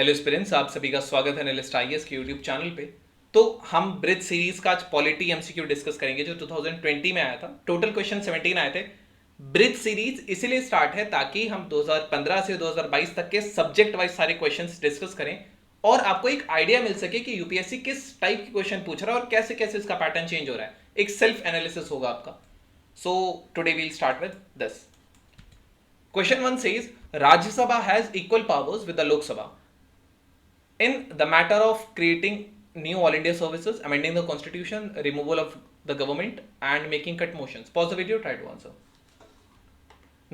Hello aspirants, आप सभी का स्वागत है एनालिस्ट आईएएस के यूट्यूब चैनल पे। तो हम ब्रिज सीरीज का आज पॉलिटी एमसीक्यू डिस्कस करेंगे जो 2020 में आया था। टोटल क्वेश्चन 17 आए थे। ब्रिज सीरीज इसीलिए स्टार्ट है ताकि हम 2015 से 2022 तक के सब्जेक्ट वाइज सारे क्वेश्चंस डिस्कस करें और आपको एक आइडिया मिल सके कि यूपीएससी किस टाइप के क्वेश्चन पूछ रहा है और कैसे कैसे इसका पैटर्न चेंज हो रहा है। एक सेल्फ एनालिसिस होगा आपका। So today we'll start with this. Question 1 says Rajya Sabha has equal powers with the Lok Sabha in the matter of creating new all India services, amending the constitution, removal of the government and making cut motions. Pause the video, try to answer.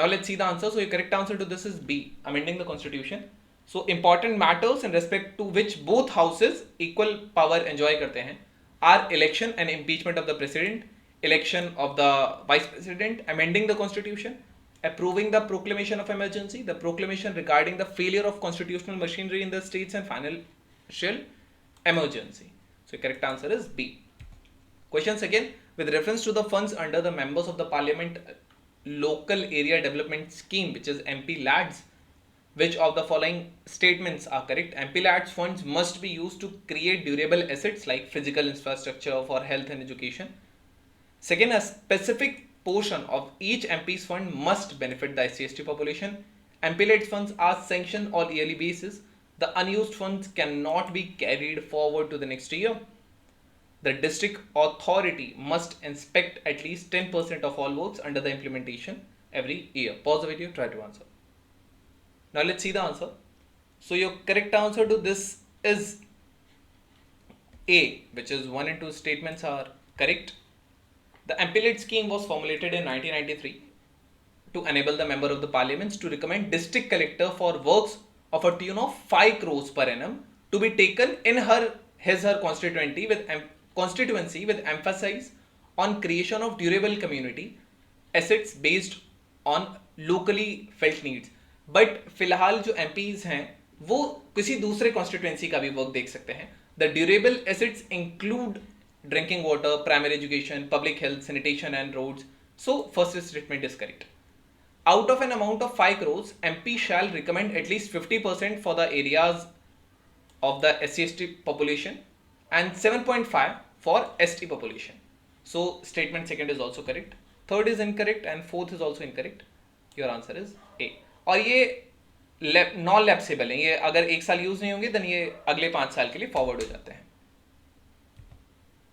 Now let's see the answer. So your correct answer to this is B, amending the constitution. So important matters in respect to which both houses equal power enjoy करते हैं are election and impeachment of the president, election of the vice president, amending the constitution, approving the proclamation of emergency, the proclamation regarding the failure of constitutional machinery in the states and financial emergency. So correct answer is B. Question second, with reference to the funds under the members of the parliament local area development scheme, which is MP LADS, which of the following statements are correct? MP LADS funds must be used to create durable assets like physical infrastructure for health and education. Second, a specific portion of each MP's fund must benefit the SC/ST population. MP-led funds are sanctioned on yearly basis. The unused funds cannot be carried forward to the next year. The district authority must inspect at least 10% of all works under the implementation every year. Pause the video, try to answer. Now let's see the answer. So your correct answer to this is A, which is 1 and 2 statements are correct. The MP-led scheme was formulated in 1993 to enable the member of the parliaments to recommend district collector for works of a tune of 5 crores per annum to be taken in his constituency with emphasis on creation of durable community assets based on locally felt needs. But फिलहाल जो MPs हैं वो किसी दूसरे constituency का भी work देख सकते हैं. The durable assets include drinking water, primary education, public health, sanitation and roads. So first statement is correct. Out of an amount of 5 crores, MP shall recommend at least 50% for the areas of the SC/ST population and 7.5 for ST population. So statement second is also correct. Third is incorrect and fourth is also incorrect. Your answer is A. और ये non lapsable है, ये अगर एक साल use नहीं होंगे then ये अगले 5 साल के लिए फॉरवर्ड हो जाते हैं.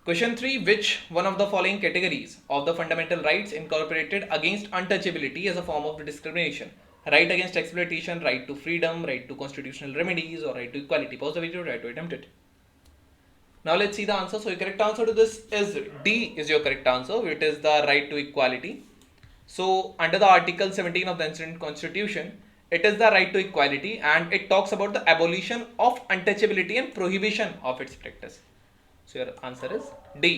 Question 3, which one of the following categories of the fundamental rights incorporated against untouchability as a form of discrimination? Right against exploitation, right to freedom, right to constitutional remedies or right to equality? Pause the video, try to attempt it. Now let's see the answer. So your correct answer to this is D is your correct answer. It is the right to equality. So under the article 17 of the Indian Constitution, it is the right to equality and it talks about the abolition of untouchability and prohibition of its practice. So your answer is D.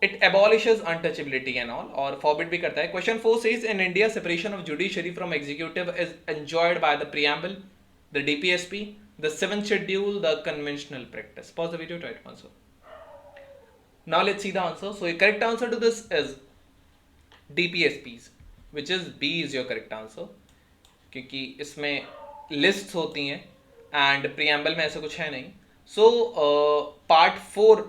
It abolishes untouchability and all or forbid भी करता है. Question 4 says in India separation of judiciary from executive is enjoyed by the preamble, the DPSP, the 7th schedule, the conventional practice. Pause the video, try to answer. Now let's see the answer. So your correct answer to this is DPSPs, which is B is your correct answer. क्योंकि इसमें lists होती हैं and preamble में ऐसा कुछ है नहीं. So part 4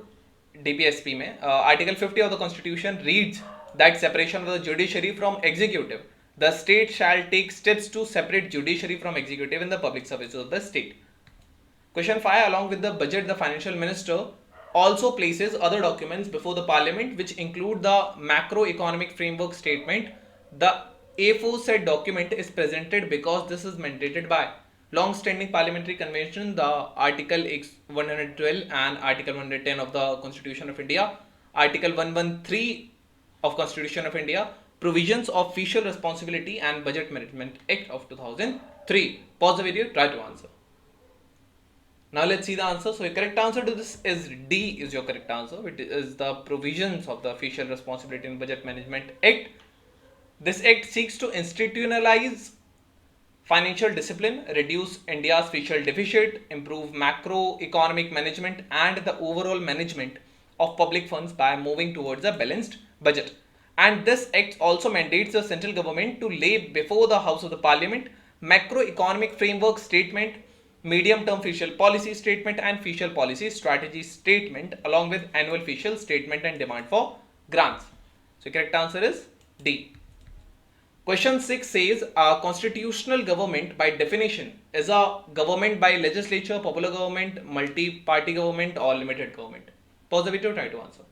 DPSP में article 50 of the constitution reads that separation of the judiciary from executive, the state shall take steps to separate judiciary from executive in the public services of the state. Question 5, along with the budget the financial minister also places other documents before the parliament which include the macroeconomic framework statement. The aforesaid document is presented because this is mandated by long-standing parliamentary convention, the Article 112 and Article 110 of the Constitution of India, Article 113 of Constitution of India, provisions of official responsibility and budget management Act of 2003. Pause the video, try to answer. Now let's see the answer. So your correct answer to this is D is your correct answer. It is the provisions of the official responsibility and budget management Act. This act seeks to institutionalize financial discipline, reduce India's fiscal deficit, improve macroeconomic management and the overall management of public funds by moving towards a balanced budget. And this act also mandates the central government to lay before the House of the Parliament macroeconomic framework statement medium term fiscal policy statement and fiscal policy strategy statement along with annual fiscal statement and demand for grants. So correct answer is D. Question 6 says a constitutional government by definition is a government by legislature, popular government, multi-party government or limited government. Pause the video, try to answer.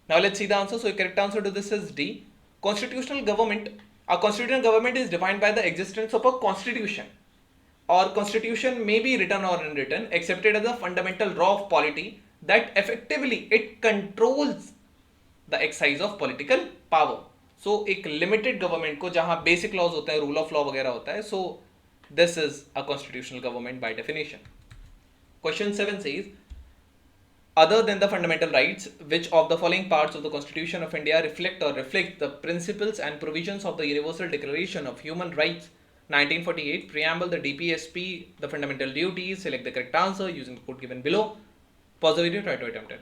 Now let's see the answer. So the correct answer to this is D. Constitutional government. A constitutional government is defined by the existence of a constitution, or constitution may be written or unwritten, accepted as a fundamental law of polity that effectively it controls the exercise of political power. So एक limited government को जहाँ basic laws होते हैं, rule of law वगैरह होता है, so this is a constitutional government by definition. Question 7 says, other than the fundamental rights, which of the following parts of the Constitution of India reflect the principles and provisions of the Universal Declaration of Human Rights 1948, preamble, the DPSP, the fundamental duties? Select the correct answer using the code given below. Pause the video, try to attempt it.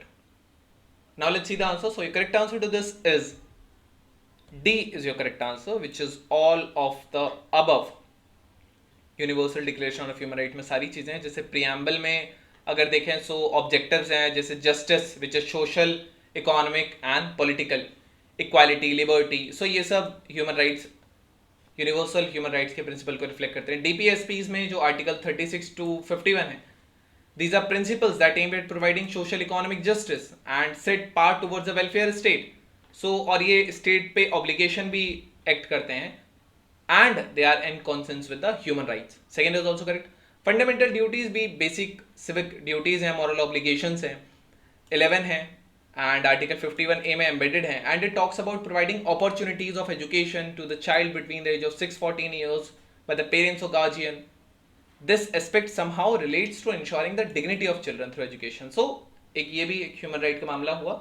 Now let's see the answer. So your correct answer to this is D is your correct answer, which is all of the above. Universal declaration of human right में सारी चीज़ें हैं, जैसे preamble में अगर देखें सो objectives हैं जैसे justice which is social, economic and political, equality, liberty, so ये सब human rights, universal human rights के प्रिंसिपल को रिफ्लेक्ट करते हैं. डीपीएसपीज में जो आर्टिकल 36 to 51 है, these are principles that aim at providing social economic justice and set part towards the welfare state. So और ये स्टेट पे ऑब्लिगेशन भी एक्ट करते हैं and they are in consonance with the human rights. Second is also correct. Fundamental duties भी basic civic duties हैं, moral obligations हैं, 11 हैं and article 51A में embedded हैं, and it talks about providing opportunities of education to the child between the age of 6-14 years by the parents or guardian. This aspect somehow relates to ensuring the dignity of children through education. So एक ये भी एक human right का मामला हुआ.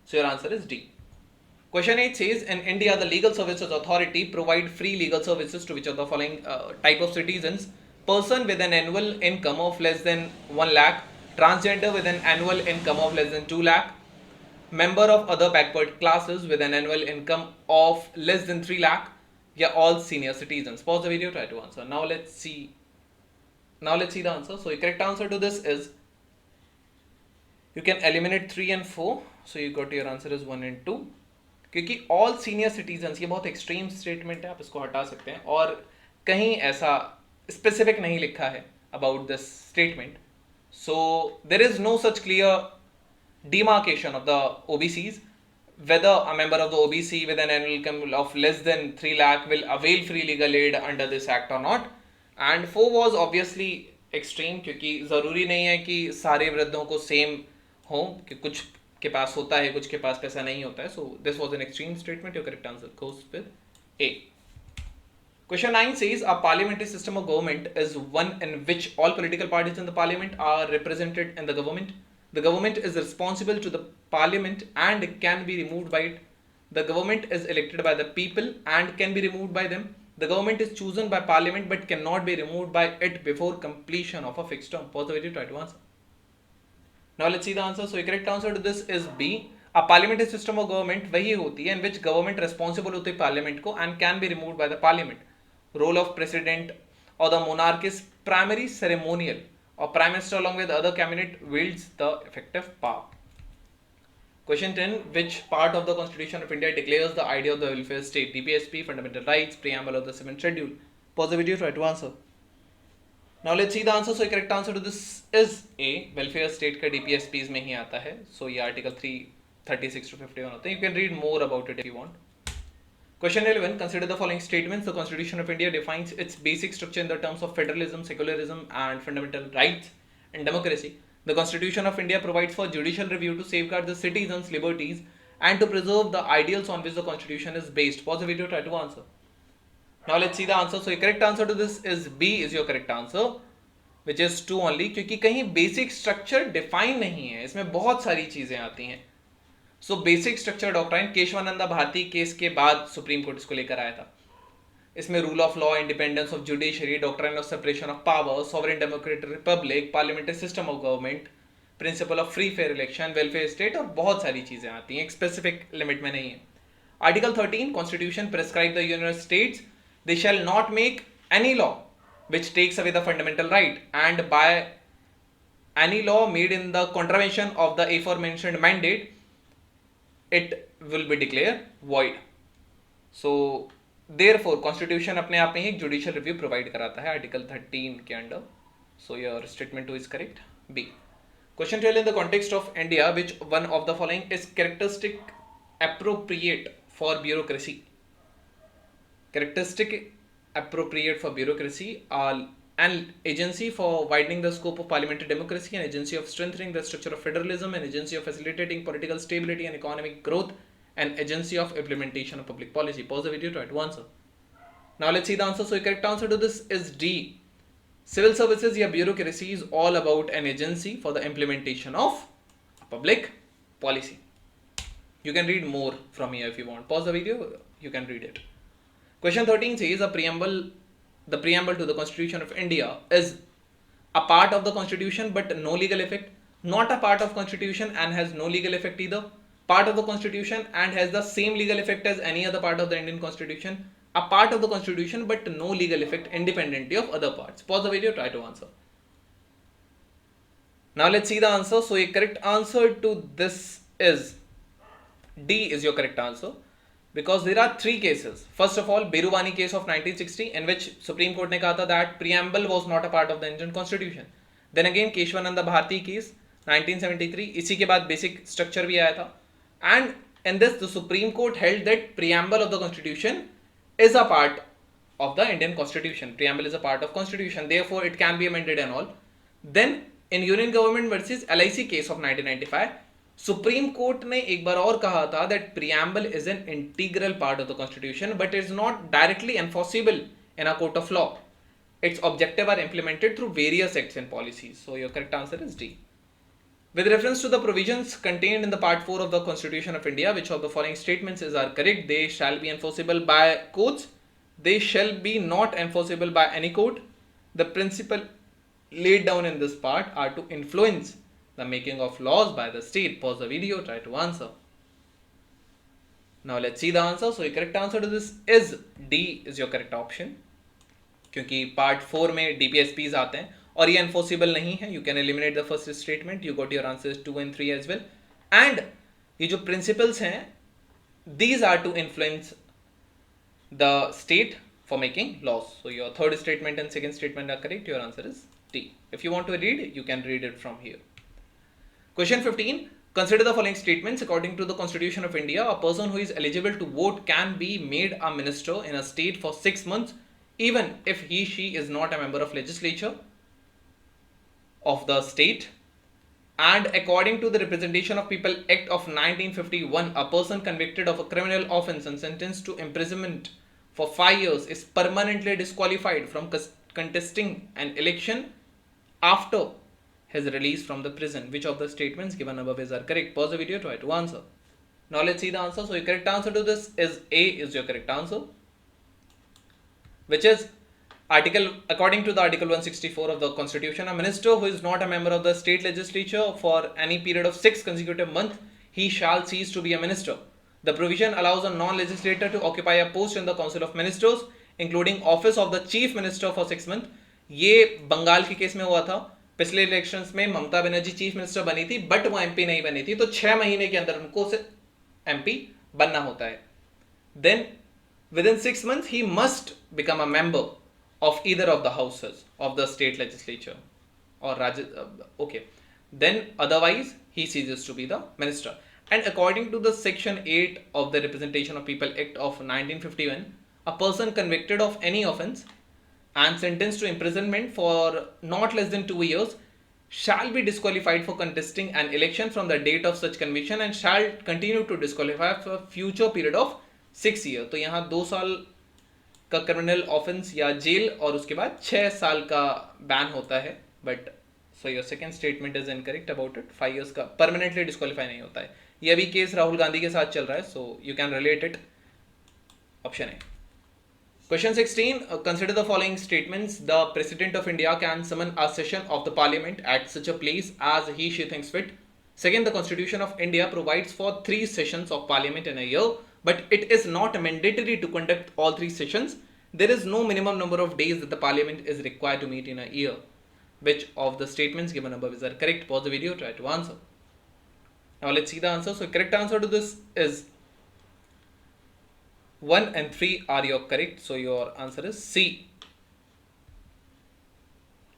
So your answer is D. Question 8 says, in India, the Legal Services Authority provide free legal services to which of the following type of citizens? Person with an annual income of less than 1 lakh, transgender with an annual income of less than 2 lakh, member of other backward classes with an annual income of less than 3 lakh, yeah, all senior citizens. Pause the video, try to answer. Now let's see the answer. So the correct answer to this is, you can eliminate 3 and 4. So you got your answer is 1 and 2. क्योंकि all senior citizens ये बहुत extreme statement है, आप इसको हटा सकते हैं और कहीं ऐसा स्पेसिफिक नहीं लिखा है about this statement. So there is no such clear demarcation of the OBCs whether a member of the OBC with an annual income of less than 3 lakh will avail free legal aid under this act or not. And 4 was obviously extreme क्योंकि ज़रूरी नहीं है कि सारे वृद्धों को same हो, कि कुछ के पास होता है कुछ के पास पैसा नहीं होता है. So this was an extreme statement. Your correct answer goes with A. Question 9 says, a parliamentary system of government is one in which all political parties in the parliament are represented in the government. The government is responsible to the parliament and can be removed by it. The government is elected by the people and can be removed by them. The government is chosen by parliament but cannot be removed by it before completion of a fixed term. Pause the video, try to answer. Now let's see the answer. So the correct answer to this is B. A parliamentary system of government वही होती है in which government responsible होती है parliament को and can be removed by the parliament. Role of president or the monarch is primary ceremonial, or prime minister along with other cabinet wields the effective power. Question 10. Which part of the Constitution of India declares the idea of the welfare state? DPSP, fundamental rights, preamble of the 7th schedule. Pause the video, try to answer. Now let's see the answer. So the correct answer to this is A. Welfare state का DPSPs में ही आता है. So ये article 336 to 51 होते हैं. You can read more about it if you want. Question 11. Consider the following statements. The Constitution of India defines its basic structure in the terms of federalism, secularism and fundamental rights and democracy. The Constitution of India provides for judicial review to safeguard the citizens' liberties and to preserve the ideals on which the Constitution is based. Pause the video, try to answer. Now let's see the answer. So the correct answer to this is B is your correct answer, which is 2 only, क्योंकि कहीं basic structure define नहीं है, इसमें बहुत सारी चीजें आती हैं. So basic structure doctrine Kesavananda Bharati case के बाद सुप्रीम कोर्ट इसको लेकर आया था. इसमें rule of law, independence of judiciary, doctrine of separation of power, sovereign democratic republic, parliamentary system of government, principle of free fair election, welfare state और बहुत सारी चीजें आती हैं, एक स्पेसिफिक लिमिट में नहीं है. Article 13 constitution prescribe the union states they shall not make any law which takes away the fundamental right, and by any law made in the contravention of the aforementioned mandate, it will be declared void. So therefore constitution अपने आप में ही एक judicial review provide कराता है article 13 के under. So your statement 2 is correct. B. Question 12, in the context of India, which one of the following is characteristic appropriate for bureaucracy? Characteristic appropriate for bureaucracy are an agency for widening the scope of parliamentary democracy, an agency of strengthening the structure of federalism, an agency of facilitating political stability and economic growth, an agency of implementation of public policy. Pause the video, try to answer. Now let's see the answer. So the correct answer to this is D. Civil services या bureaucracy is all about an agency for the implementation of public policy. You can read more from here if you want. Pause the video, you can read it. Question 13 says the preamble to the Constitution of India is a part of the Constitution but no legal effect, not a part of Constitution and has no legal effect either, part of the Constitution and has the same legal effect as any other part of the Indian Constitution, a part of the Constitution but no legal effect independently of other parts. Pause the video, try to answer. Now let's see the answer. So a correct answer to this is D is your correct answer, because there are three cases. First of all, Berubani case of 1960 in which Supreme Court ने कहा था that preamble was not a part of the Indian Constitution. Then again Keshwananda Bharti case 1973, इसी के बाद basic structure भी आया था, and in this the Supreme Court held that preamble of the Constitution is a part of the Indian Constitution. Preamble is a part of Constitution, therefore it can be amended and all. Then in Union Government versus LIC case of 1995, सुप्रीम कोर्ट ने एक बार और कहा था that preamble is an integral part of the constitution but is not directly enforceable in a court of law. Its objective are implemented through various acts and policies. So your correct answer is D. With reference to the provisions contained in the part 4 of the Constitution of India, which of the following statements are correct? They shall be enforceable by courts. They shall be not enforceable by any court. The principle laid down in this part are to influence the making of laws by the state. Pause the video, try to answer. Now let's see the answer. So the correct answer to this is D is your correct option, क्योंकि part 4 में DPSPs आते हैं और ये enforceable नहीं है. You can eliminate the first statement. You got your answers 2 and 3 as well. And ये जो principles हैं, these are to influence the state for making laws. So your third statement and second statement are correct. Your answer is D. If you want to read, you can read it from here. Question 15. Consider the following statements. According to the Constitution of India, a person who is eligible to vote can be made a minister in a state for 6 months even if she is not a member of legislature of the state. And according to the Representation of People Act of 1951, a person convicted of a criminal offence and sentenced to imprisonment for 5 years is permanently disqualified from contesting an election after his release from the prison. Which of the statements given above are correct? Pause the video, try to answer. Now let's see the answer. So your correct answer to this is A is your correct answer, which is according to the article 164 of the Constitution, a minister who is not a member of the state legislature for any period of 6 consecutive months, he shall cease to be a minister. The provision allows a non-legislator to occupy a post in the Council of Ministers, including office of the chief minister for 6 months. ये बंगाल के case में हुआ था. पिछले elections में Mamata Banerjee chief minister बनी थी but वो एमपी नहीं बनी थी, तो 6 महीने के अंदर उनको एमपी बनना होता है. Then within 6 months he must become a member of either of the houses of the state legislature or okay, then otherwise he ceases to be the minister. And according to the section 8 of the Representation of People Act of 1951, a person convicted of any offence and sentenced to imprisonment for not less than 2 years shall be disqualified for contesting an election from the date of such conviction and shall continue to disqualify for future period of 6 years. तो यहाँ 2 साल का criminal offence या jail और उसके बाद 6 साल का बैन होता है. But so your second statement is incorrect about it. 5 years का परमानेंटली डिस्क्वालीफाई नहीं होता है. ये अभी केस राहुल गांधी के साथ चल रहा है, so you can relate it. Option है. Question 16. Consider the following statements. The President of India can summon a session of the Parliament at such a place as she thinks fit. Second, the Constitution of India provides for 3 sessions of Parliament in a year, but it is not mandatory to conduct all 3 sessions. There is no minimum number of days that the parliament is required to meet in a year. Which of the statements given above is correct? Pause the video, try to answer. Now let's see the answer. So correct answer to this is 1 and 3 are your correct. So your answer is C.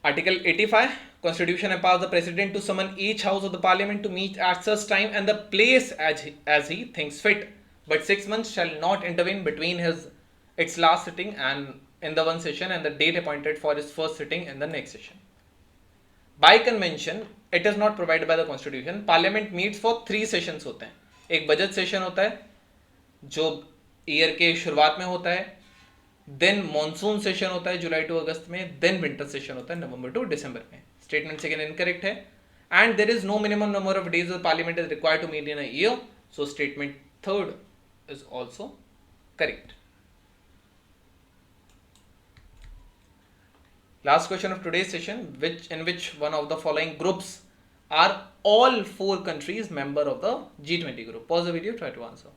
Article 85, Constitution empowers the President to summon each house of the Parliament to meet at such time and the place as he thinks fit. But 6 months shall not intervene between its last sitting and in the one session and the date appointed for its first sitting in the next session. By convention, it is not provided by the Constitution. Parliament meets for 3 sessions होते हैं. एक budget session होता है जो year के शुरुआत में होता है, देन मॉनसून सेशन होता है जुलाई टू अगस्त में, देन विंटर सेशन होता है नवंबर टू दिसंबर में. स्टेटमेंट सेकंड इनकरेक्ट है. And there is no minimum number of days the parliament is required to meet in a year. So statement third is also correct. Last question of today's session, in which one of the following groups are all 4 countries member of the G20 group? Pause the video, try to answer.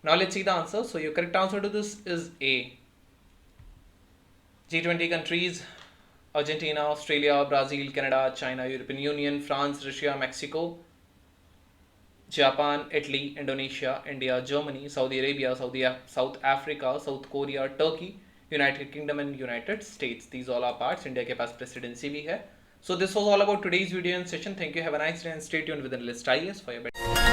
Now let's see the answer. So your correct answer to this is A. G20 countries: Argentina, Australia, Brazil, Canada, China, European Union, France, Russia, Mexico, Japan, Italy, Indonesia, India, Germany, Saudi Arabia, South Africa, South Korea, Turkey, United Kingdom and United States. These all are parts. India के पास presidency भी है. So this was all about today's video and session. Thank you. Have a nice day and stay tuned with ANALYST IAS for your better.